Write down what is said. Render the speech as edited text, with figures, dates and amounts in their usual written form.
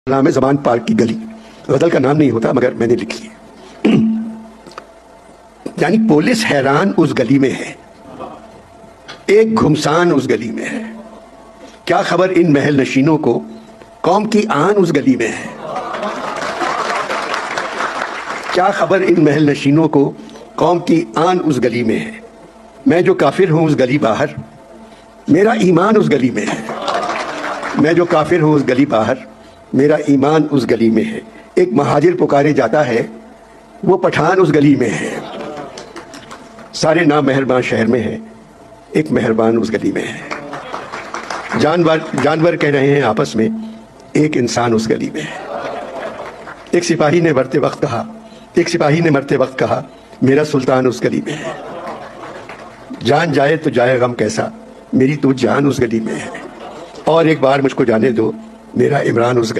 नाम है ज़मान पार्क की गली। गजल का नाम नहीं होता मगर मैंने लिखी है। यानी पुलिस हैरान उस गली में है, एक घुमसान उस गली में है। क्या खबर इन महल नशीनों को, कौम की आन उस गली में है। क्या खबर इन महल नशीनों को, कौम की आन उस गली में है। मैं जो काफिर हूं उस गली बाहर, मेरा ईमान उस गली में है। मैं जो काफिर हूं उस गली बाहर, मेरा ईमान उस गली में है। एक महाजिर पुकारे जाता है, वो पठान उस गली में है। सारे नाम मेहरबान शहर में है, एक मेहरबान उस गली में है। जानवर कह रहे हैं आपस में, एक इंसान उस गली में है। एक सिपाही ने मरते वक्त कहा, मेरा सुल्तान उस गली में है। जान जाए तो जाए गम कैसा, मेरी तो जान उस गली में है। और एक बार मुझको जाने दो, मेरा इमरान उस गली